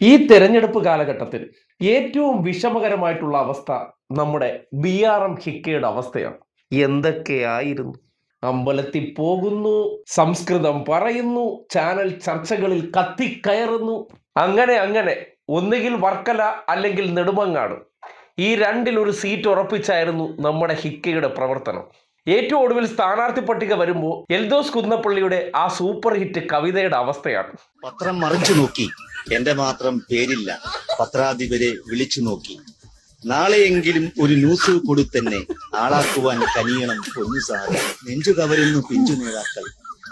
ഈ തെരഞ്ഞെടുപ്പ് കാലഘട്ടത്തിൽ ഏറ്റവും വിഷമകരമായിട്ടുള്ള അവസ്ഥ നമ്മുടെ BRM ഹിക്കയുടെ അവസ്ഥയാണ്. എന്തൊക്കെയായിരുന്നു? അമ്പലത്തിൽ പോകുന്നു, സംസ്കൃതം പറയുന്നു, ചാനൽ ചർച്ചകളിൽ കത്തിക്കയറുന്നു. അങ്ങനെ ഒന്നുകിൽ വർക്കല അല്ലെങ്കിൽ നെടുമങ്ങാട്, ഈ രണ്ടിലൊരു സീറ്റ് ഉറപ്പിച്ചായിരുന്നു നമ്മുടെ ഹിക്കയുടെ പ്രവർത്തനം. ഏറ്റവും ഒടുവിൽ സ്ഥാനാർത്ഥി പട്ടിക വരുമ്പോൾ എൽദോസ് കുന്നപ്പള്ളിയുടെ ആ സൂപ്പർ ഹിറ്റ് കവിതയുടെ അവസ്ഥയാണ്. പത്രം മറിച്ചു നോക്കി, എന്റെ മാത്രം പേരില്ല, പത്രാധിപരെ വിളിച്ചു നോക്കി, നാളെയെങ്കിലും ഒരു ന്യൂസ് കൊടുത്തന്നെ ആളാക്കുവാൻ കനിയണം പൊന്നു സാറ്, നെഞ്ചു കവരുന്നു പിഞ്ചു നേതാക്കൾ,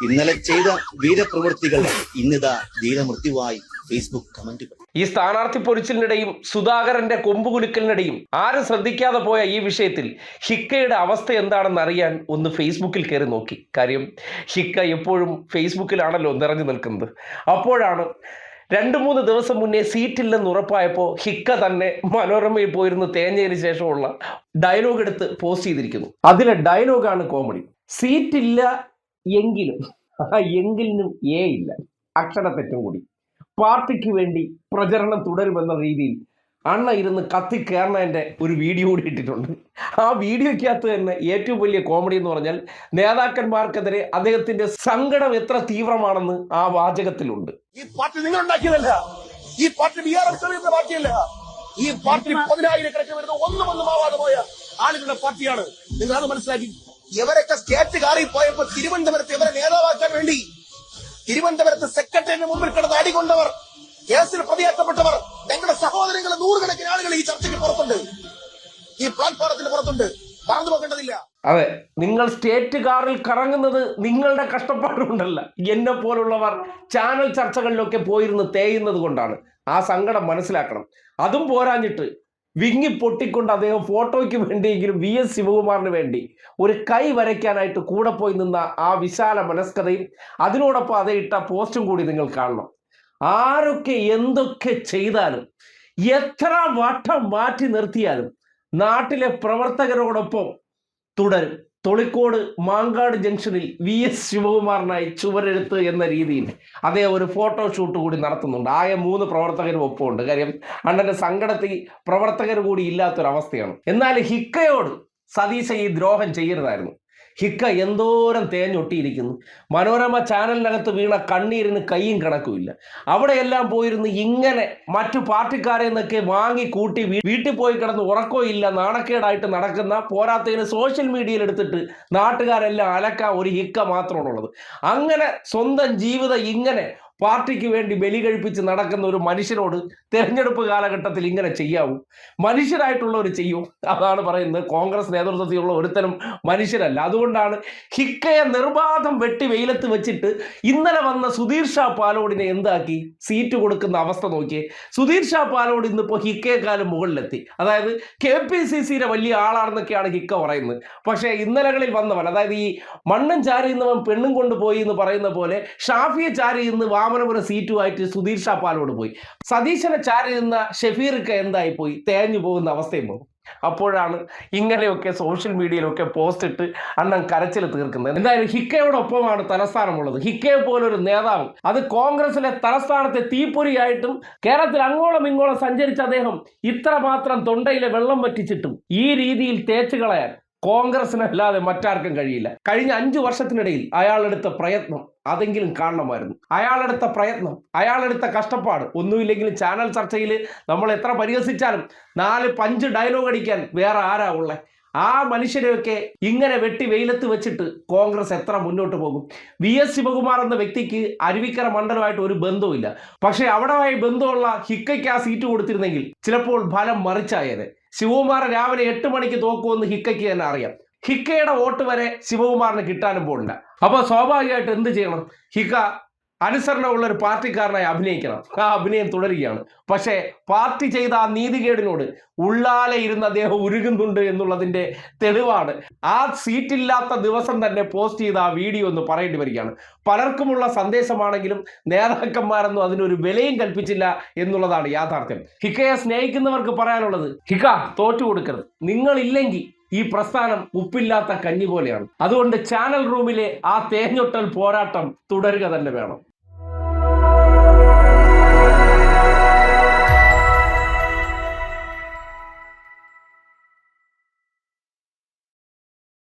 ഇന്നലെ ചെയ്ത വീരപ്രവൃത്തികൾ ഇന്നിതാ ധീരമൃത്യുവായി ഫേസ്ബുക്ക് കമന്റുകൾ. ഈ സ്ഥാനാർത്ഥി പൊരിച്ചിലിനിടെയും സുധാകരന്റെ കൊമ്പുകുലുക്കലിനിടെയും ആരും ശ്രദ്ധിക്കാതെ പോയ ഈ വിഷയത്തിൽ ഹിക്കയുടെ അവസ്ഥ എന്താണെന്ന് അറിയാൻ ഒന്ന് ഫേസ്ബുക്കിൽ കയറി നോക്കി. കാര്യം ഹിക്ക എപ്പോഴും ഫേസ്ബുക്കിലാണല്ലോ നിറഞ്ഞു നിൽക്കുന്നത്. അപ്പോഴാണ് 2-3 ദിവസം മുന്നേ സീറ്റില്ലെന്ന് ഉറപ്പായപ്പോൾ ഹിക്ക തന്നെ മനോരമയിൽ പോയിരുന്ന് തേഞ്ഞതിന് ശേഷമുള്ള ഡയലോഗ് എടുത്ത് പോസ്റ്റ് ചെയ്തിരിക്കുന്നു. അതിലെ ഡയലോഗാണ് കോമഡി. സീറ്റില്ല എങ്കിലും എങ്കിലിനും ഇല്ല, അക്ഷരത്തെറ്റും കൂടി. പാർട്ടിക്ക് വേണ്ടി പ്രചരണം തുടരുമെന്ന രീതിയിൽ അണ്ണ ഇരുന്ന് കത്തിക്കയറുന്നതിൻ്റെ ഒരു വീഡിയോ കൂടി ഇട്ടിട്ടുണ്ട്. ആ വീഡിയോയ്ക്കകത്ത് തന്നെ ഏറ്റവും വലിയ കോമഡി എന്ന് പറഞ്ഞാൽ നേതാക്കന്മാർക്കെതിരെ അദ്ദേഹത്തിന്റെ സങ്കടം എത്ര തീവ്രമാണെന്ന് ആ വാചകത്തിലുണ്ട്. ഈ പാർട്ടി നിങ്ങൾ ഉണ്ടാക്കിയതല്ല, ഈ പാർട്ടി BRM പാർട്ടിയല്ല, ഈ പാർട്ടി 10,000 വരുന്ന ഒന്നും ആവാതെ പോയ ആളുകളുടെ പാർട്ടിയാണ്. നിങ്ങൾ അത് മനസ്സിലാക്കി. ഇവരൊക്കെ സ്റ്റേറ്റ് കാറിൽ പോയപ്പോ തിരുവനന്തപുരത്ത് ഇവരെ നേതാവാക്കാൻ വേണ്ടി തിരുവനന്തപുരത്ത് സെക്രട്ടറിയുടെ മുമ്പിൽ കിടന്ന് അടികൊണ്ടവർ, കേസിൽ പ്രതിയാക്കപ്പെട്ടവർ, ഞങ്ങളുടെ സഹോദരങ്ങളെ 100 ആളുകൾ ഈ ചർച്ചയ്ക്ക് പുറത്തുണ്ട്, ഈ പ്ലാറ്റ്ഫോറത്തിന് പുറത്തുണ്ട്. മറന്നു പോകേണ്ടതില്ല. അതെ, നിങ്ങൾ സ്റ്റേറ്റ് കാറിൽ കറങ്ങുന്നത് നിങ്ങളുടെ കഷ്ടപ്പാടുകൊണ്ടല്ല, എന്നെ പോലുള്ളവർ ചാനൽ ചർച്ചകളിലൊക്കെ പോയിരുന്ന് തേയുന്നത് കൊണ്ടാണ്. ആ സങ്കടം മനസ്സിലാക്കണം. അതും പോരാഞ്ഞിട്ട് വിങ്ങി പൊട്ടിക്കൊണ്ട് അദ്ദേഹം ഫോട്ടോയ്ക്ക് വേണ്ടിയെങ്കിലും VS ശിവകുമാറിന് വേണ്ടി ഒരു കൈ വരയ്ക്കാനായിട്ട് കൂടെ പോയി നിന്ന ആ വിശാല മനസ്കതയും അതിനോടൊപ്പം അതേ ഇട്ട പോസ്റ്റും കൂടി നിങ്ങൾ കാണണം. ആരൊക്കെ എന്തൊക്കെ ചെയ്താലും, എത്ര വട്ടം മാറ്റി നിർത്തിയാലും നാട്ടിലെ പ്രവർത്തകരോടൊപ്പം തുടരും. തൊളിക്കോട് മാങ്കാട് ജംഗ്ഷനിൽ VS ശിവകുമാറിനായി ചുവരെഴുത്ത് എന്ന രീതിയിൽ അദ്ദേഹം ഒരു ഫോട്ടോഷൂട്ട് കൂടി നടത്തുന്നുണ്ട്. ആകെ 3 പ്രവർത്തകരും ഒപ്പമുണ്ട്. കാര്യം അണ്ണന്റെ സങ്കടത്തിൽ പ്രവർത്തകർ കൂടി ഇല്ലാത്തൊരവസ്ഥയാണ്. എന്നാൽ ഹിക്കയോട് സതീശ ഈ ദ്രോഹം ചെയ്യരുതായിരുന്നു. ഹിക്ക എന്തോരം തേഞ്ഞൊട്ടിയിരിക്കുന്നു. മനോരമ ചാനലിനകത്ത് വീണ കണ്ണീരിന് കയ്യും കണക്കുമില്ല. അവിടെയെല്ലാം പോയിരുന്ന് ഇങ്ങനെ മറ്റു പാർട്ടിക്കാരെ നിന്നൊക്കെ വാങ്ങി കൂട്ടി വീട്ടിൽ പോയി കിടന്ന് ഉറക്കമില്ല, നാണക്കേടായിട്ട് നടക്കുന്ന, പോരാത്തതിന് സോഷ്യൽ മീഡിയയിൽ എടുത്തിട്ട് നാട്ടുകാരെല്ലാം അലക്കാൻ ഒരു ഹിക്ക മാത്രമാണുള്ളത്. അങ്ങനെ സ്വന്തം ജീവിതം ഇങ്ങനെ പാർട്ടിക്ക് വേണ്ടി ബലി കഴിപ്പിച്ച് നടക്കുന്ന ഒരു മനുഷ്യനോട് തെരഞ്ഞെടുപ്പ് കാലഘട്ടത്തിൽ ഇങ്ങനെ ചെയ്യാവൂ? മനുഷ്യരായിട്ടുള്ളവർ ചെയ്യൂ. അതാണ് പറയുന്നത്. കോൺഗ്രസ് നേതൃത്വത്തിലുള്ള ഒരുത്തരം മനുഷ്യരല്ല. അതുകൊണ്ടാണ് ഹിക്കയെ നിർബാധം വെട്ടി വെയിലത്ത് വെച്ചിട്ട് ഇന്നലെ വന്ന സുധീർ ഷാ പാലോടിനെ എന്താക്കി സീറ്റ് കൊടുക്കുന്ന അവസ്ഥ നോക്കിയേ. സുധീർ ഷാ പാലോട് ഇന്നിപ്പോൾ ഹിക്കയെക്കാളും മുകളിലെത്തി. അതായത് KPCCയുടെ വലിയ ആളാണെന്നൊക്കെയാണ് ഹിക്ക പറയുന്നത്. പക്ഷേ ഇന്നലകളിൽ വന്നവൻ, അതായത് ഈ മണ്ണും ചാരിയുന്നവൻ പെണ്ണും കൊണ്ടുപോയി എന്ന് പറയുന്ന പോലെ ഷാഫിയെ ചാരി ഇന്ന് വാമനപുരം സീറ്റുമായിട്ട് സുധീർ ഷാ പാലോട് പോയി. സതീശനെ ചാരി നിന്ന ഷെഫീർക്ക് എന്തായി പോയി, തേഞ്ഞു പോകുന്ന അവസ്ഥയും പോകും. അപ്പോഴാണ് ഇങ്ങനെയൊക്കെ സോഷ്യൽ മീഡിയയിലൊക്കെ പോസ്റ്റ് ഇട്ട് അണ്ണൻ കരച്ചിൽ തീർക്കുന്നത്. എന്തായാലും ഹിക്കയോടൊപ്പമാണ് തലസ്ഥാനമുള്ളത്. ഹിക്കയെ പോലൊരു നേതാവ്, അത് കോൺഗ്രസിലെ തലസ്ഥാനത്തെ തീപ്പൊരിയായിട്ടും കേരളത്തിൽ അങ്ങോളം ഇങ്ങോളം സഞ്ചരിച്ച അദ്ദേഹം ഇത്രമാത്രം തൊണ്ടയിലെ വെള്ളം വറ്റിച്ചിട്ടും ഈ രീതിയിൽ തേച്ചു കളയാൻ കോൺഗ്രസിനല്ലാതെ മറ്റാർക്കും കഴിയില്ല. കഴിഞ്ഞ 5 വർഷത്തിനിടയിൽ അയാളെടുത്ത പ്രയത്നം അതെങ്കിലും കാണണമായിരുന്നു. അയാളെടുത്ത പ്രയത്നം, അയാളെടുത്ത കഷ്ടപ്പാട് ഒന്നുമില്ലെങ്കിലും ചാനൽ ചർച്ചയിൽ നമ്മൾ എത്ര പരിഹസിച്ചാലും 4 പഞ്ച് ഡയലോഗ് അടിക്കാൻ വേറെ ആരാ ഉള്ളത്? ആ മനുഷ്യരെയൊക്കെ ഇങ്ങനെ വെട്ടി വെയിലത്ത് വെച്ചിട്ട് കോൺഗ്രസ് എത്ര മുന്നോട്ട് പോകും? VS ശിവകുമാർ എന്ന വ്യക്തിക്ക് അരുവിക്കര മണ്ഡലമായിട്ട് ഒരു ബന്ധവുമില്ല. പക്ഷേ അവിടെയായി ബന്ധമുള്ള ഹിക്കയ്ക്ക് ആ സീറ്റ് കൊടുത്തിരുന്നെങ്കിൽ ചിലപ്പോൾ ഫലം മറിച്ചായേനെ. ശിവകുമാർ രാവിലെ 8 മണിക്ക് തോക്കുമെന്ന് ഹിക്കയ്ക്ക് തന്നെ അറിയാം. ഹിക്കയുടെ വോട്ട് വരെ ശിവകുമാറിന് കിട്ടാനും പോകില്ല. അപ്പോൾ സ്വാഭാവികമായിട്ട് എന്ത് ചെയ്യണം? ഹിക്ക അനുസരണമുള്ള ഒരു പാർട്ടിക്കാരനായി അഭിനയിക്കണം. ആ അഭിനയം തുടരുകയാണ്. പക്ഷേ പാർട്ടി ചെയ്ത ആ നീതികേടിനോട് ഉള്ളാലെ ഇരുന്ന് അദ്ദേഹം ഉരുകുന്നുണ്ട് എന്നുള്ളതിൻ്റെ തെളിവാണ് ആ സീറ്റില്ലാത്ത ദിവസം തന്നെ പോസ്റ്റ് ചെയ്ത ആ വീഡിയോ എന്ന് പറയേണ്ടി വരികയാണ്. പലർക്കുമുള്ള സന്ദേശമാണെങ്കിലും നേതാക്കന്മാരൊന്നും അതിനൊരു വിലയും കൽപ്പിച്ചില്ല എന്നുള്ളതാണ് യാഥാർത്ഥ്യം. ഹിക്കയെ സ്നേഹിക്കുന്നവർക്ക് പറയാനുള്ളത്, ഹിക്ക തോറ്റു കൊടുക്കരുത്. നിങ്ങളില്ലെങ്കിൽ ഈ പ്രസ്ഥാനം ഉപ്പില്ലാത്ത കഞ്ഞി പോലെയാണ്. അതുകൊണ്ട് ചാനൽ റൂമിലെ ആ തേഞ്ഞൊട്ടൽ പോരാട്ടം തുടരുക തന്നെ വേണം.